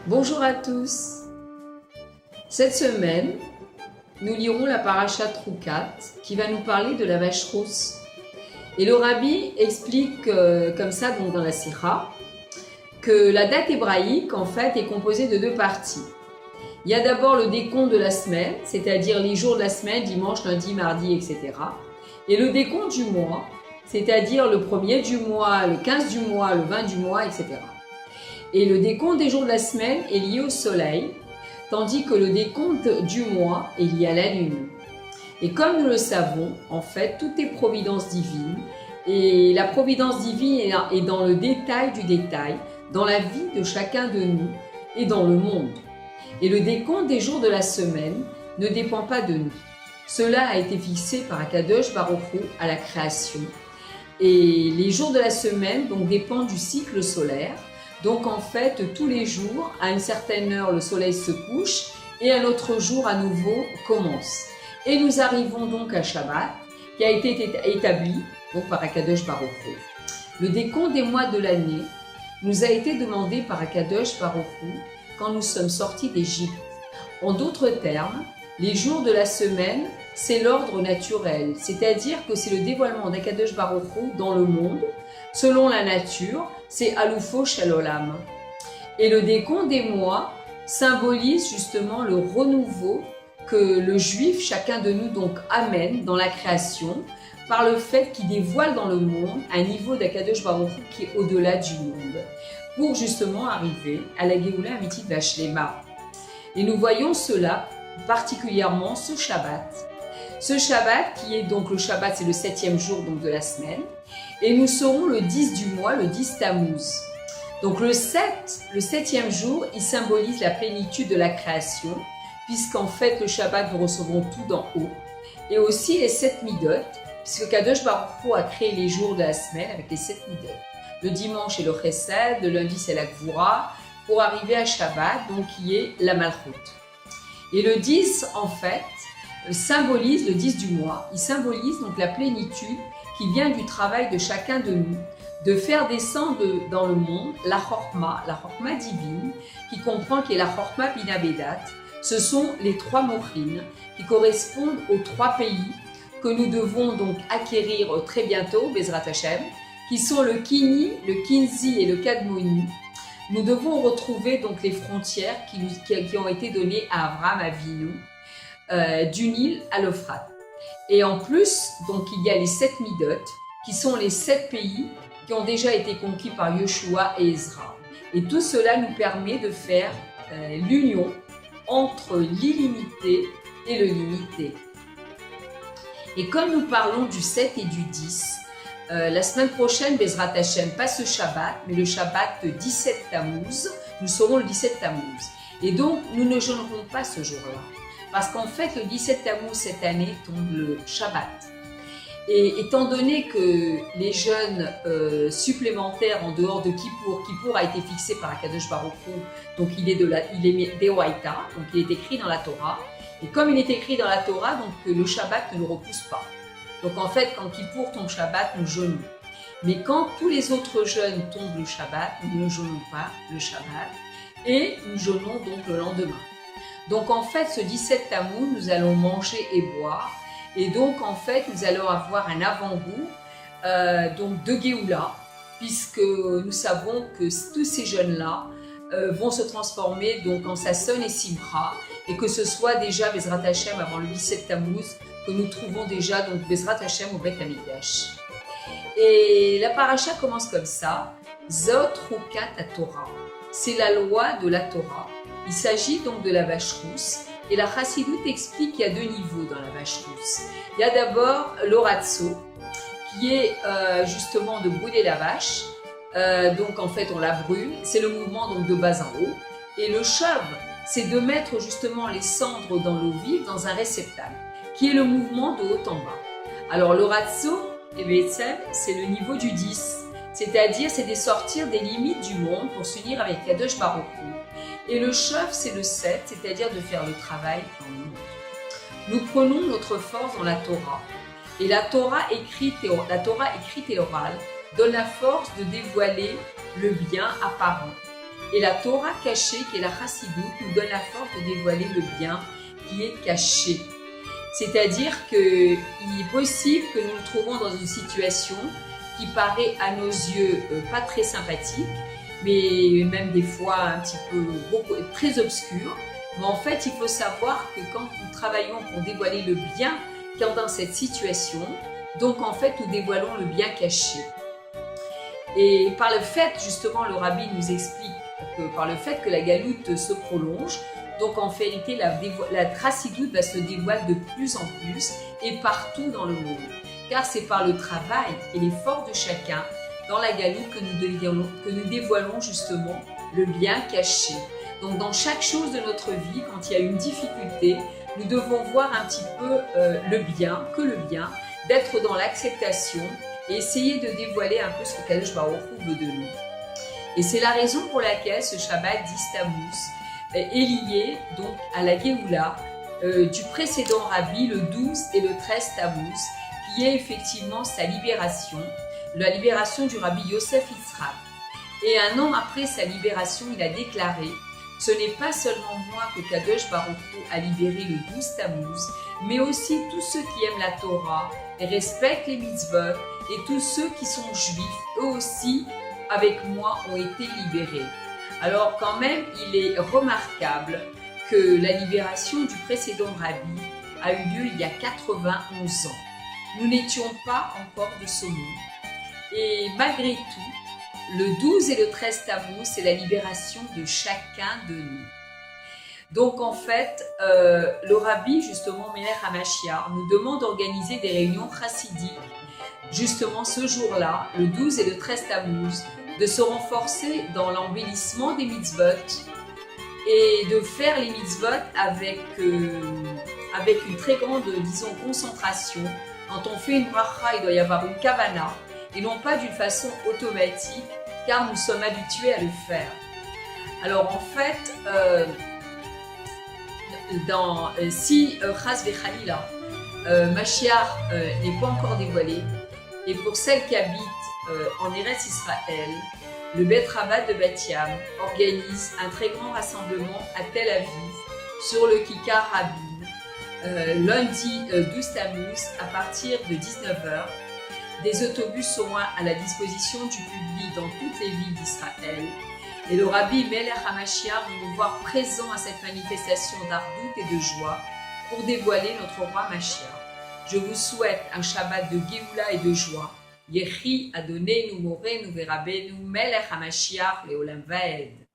Bonjour à tous. Cette semaine, nous lirons la parasha Troukat qui va nous parler de la vache rousse. Et le rabbi explique comme ça donc dans la Sikha que la date hébraïque en fait est composée de deux parties. Il y a d'abord le décompte de la semaine, c'est-à-dire les jours de la semaine, dimanche, lundi, mardi, etc. Et le décompte du mois, c'est-à-dire le 1er du mois, le 15 du mois, le 20 du mois, etc. Et le décompte des jours de la semaine est lié au soleil, tandis que le décompte du mois est lié à la lune. Et comme nous le savons, en fait, tout est providence divine, et la providence divine est dans le détail du détail, dans la vie de chacun de nous et dans le monde. Et le décompte des jours de la semaine ne dépend pas de nous. Cela a été fixé par Akadosh Baruch Hu à la création. Et les jours de la semaine donc, dépendent du cycle solaire. Donc en fait, tous les jours, à une certaine heure, le soleil se couche et un autre jour à nouveau commence. Et nous arrivons donc à Shabbat, qui a été établi donc, par Akadosh Baruch Hu. Le décompte des mois de l'année nous a été demandé par Akadosh Baruch Hu quand nous sommes sortis d'Égypte. En d'autres termes, les jours de la semaine, c'est l'ordre naturel, c'est-à-dire que c'est le dévoilement d'Akadosh Baruch Hu dans le monde, selon la nature, c'est Alufo Shalolam. Et le décompte des mois symbolise justement le renouveau que le juif, chacun de nous donc amène dans la création, par le fait qu'il dévoile dans le monde un niveau d'Akadosh Baruch Hu qui est au-delà du monde, pour justement arriver à la Géoula Amitit Vashlema. Et nous voyons cela particulièrement ce Shabbat. Ce Shabbat qui est donc le Shabbat, c'est le 7e jour donc de la semaine, et nous serons le 10 du mois, le 10 Tammuz. Donc le 7e jour, il symbolise la plénitude de la création, puisqu'en fait le Shabbat nous recevrons tout d'en haut, et aussi les 7 midot, puisque Kadosh Baruch Hu a créé les jours de la semaine avec les 7 midot. Le dimanche est le Chesed, le lundi c'est la Gvura, pour arriver à Shabbat, donc qui est la Malchut. Et le 10 en fait symbolise le 10 du mois, il symbolise donc la plénitude qui vient du travail de chacun de nous, de faire descendre dans le monde la Chorma divine, qui comprend qui est la Chorma Bina Bedat. Ce sont les 3 mochines qui correspondent aux 3 pays que nous devons donc acquérir très bientôt, Bezrat Hashem, qui sont le Kini, le Kinzi et le Kadmoni. Nous devons retrouver donc les frontières qui ont été données à Abraham Avinu, du Nil à l'Euphrate. Et en plus, donc, il y a les 7 midot, qui sont les 7 pays qui ont déjà été conquis par Yoshua et Ezra. Et tout cela nous permet de faire l'union entre l'illimité et le limité. Et comme nous parlons du 7 et du 10, la semaine prochaine, Bezrat Hashem, pas ce Shabbat, mais le Shabbat 17 Tammuz, nous serons le 17 Tammuz. Et donc, nous ne jeûnerons pas ce jour-là. Parce qu'en fait, le 17 Tammuz cette année tombe le Shabbat. Et étant donné que les jeûnes supplémentaires en dehors de Kippour a été fixé par Akadosh Baruch Hu, donc il est Deoraita, donc il est écrit dans la Torah. Et comme il est écrit dans la Torah, donc le Shabbat ne le repousse pas. Donc en fait, quand Kippour tombe Shabbat, nous jeûnons. Mais quand tous les autres jeûnes tombent le Shabbat, nous ne jeûnons pas le Shabbat et nous jeûnons donc le lendemain. Donc en fait, ce 17 Tammuz, nous allons manger et boire. Et donc en fait, nous allons avoir un avant-goût donc de Géoula, puisque nous savons que tous ces jeunes-là vont se transformer donc en Sasson et Simcha, et que ce soit déjà Bezrat Hashem avant le 17 Tammuz, que nous trouvons déjà donc Bezrat Hashem au Beth Amikdash. Et la paracha commence comme ça, Zot Rukat Torah. C'est la loi de la Torah. Il s'agit donc de la vache rousse. Et la Chassidoute explique qu'il y a 2 niveaux dans la vache rousse. Il y a d'abord l'oratso, qui est justement de brûler la vache. Donc en fait on la brûle, c'est le mouvement donc de bas en haut. Et le shav, c'est de mettre justement les cendres dans l'eau vive dans un réceptacle, qui est le mouvement de haut en bas. Alors l'oratso, c'est le niveau du 10, c'est-à-dire c'est de sortir des limites du monde pour s'unir avec Kadosh Baruch Hu. Et le chef, c'est le 7, c'est-à-dire de faire le travail dans le monde. Nous prenons notre force dans la Torah. Et la Torah écrite et orale donne la force de dévoiler le bien apparent. Et la Torah cachée, qui est la Chassidoute, nous donne la force de dévoiler le bien qui est caché. C'est-à-dire qu'il est possible que nous nous trouvons dans une situation qui paraît à nos yeux pas très sympathique, mais même des fois un petit peu très obscure. Mais en fait, il faut savoir que quand nous travaillons pour dévoiler le bien qui est dans cette situation, donc en fait, nous dévoilons le bien caché. Et par le fait, justement, le rabbi nous explique que par le fait que la galoute se prolonge, donc en vérité, la Chassidoute va se dévoiler de plus en plus et partout dans le monde. Car c'est par le travail et l'effort de chacun dans la galoute que nous dévoilons justement le bien caché. Donc dans chaque chose de notre vie, quand il y a une difficulté, nous devons voir un petit peu le bien, d'être dans l'acceptation et essayer de dévoiler un peu ce que Kadosh Baruch Hu veut de nous. Et c'est la raison pour laquelle ce Shabbat d'Istammuz est lié donc à la Géoula du précédent rabbi, le 12 et le 13 Tammuz, qui est effectivement sa libération, la libération du rabbi Yosef Yitzhak. Et un an après sa libération, il a déclaré « Ce n'est pas seulement moi que Kadosh Baruch Hu a libéré le 12 Tammuz, mais aussi tous ceux qui aiment la Torah et respectent les mitzvot, et tous ceux qui sont juifs, eux aussi, avec moi, ont été libérés. » Alors quand même, il est remarquable que la libération du précédent rabbi a eu lieu il y a 91 ans. Nous n'étions pas encore de ce monde. Et malgré tout, le 12 et le 13 Tammuz, c'est la libération de chacun de nous. Donc en fait, le rabbi, justement, Melech HaMashiach, nous demande d'organiser des réunions chassidiques, justement ce jour-là, le 12 et le 13 Tammuz, de se renforcer dans l'embellissement des mitzvot et de faire les mitzvot avec une très grande, disons, concentration. Quand on fait une bracha, il doit y avoir une kavana, et non pas d'une façon automatique, car nous sommes habitués à le faire. Alors en fait, si Chas Vechalila, Mashiach n'est pas encore dévoilé, et pour celles qui habitent en Eretz Israël, le Bet Rabat de Bat Yam organise un très grand rassemblement à Tel Aviv sur le Kikar Rabin, lundi 12 Tammuz à partir de 19h. Des autobus seront à la disposition du public dans toutes les villes d'Israël. Et le rabbi Melech HaMashiach veut nous voir présents à cette manifestation d'ardout et de joie pour dévoiler notre roi Mashiach. Je vous souhaite un Shabbat de Géoula et de joie. Yechi Adonenu Morenu Verabenu Melech HaMashiach Leolam Vaed.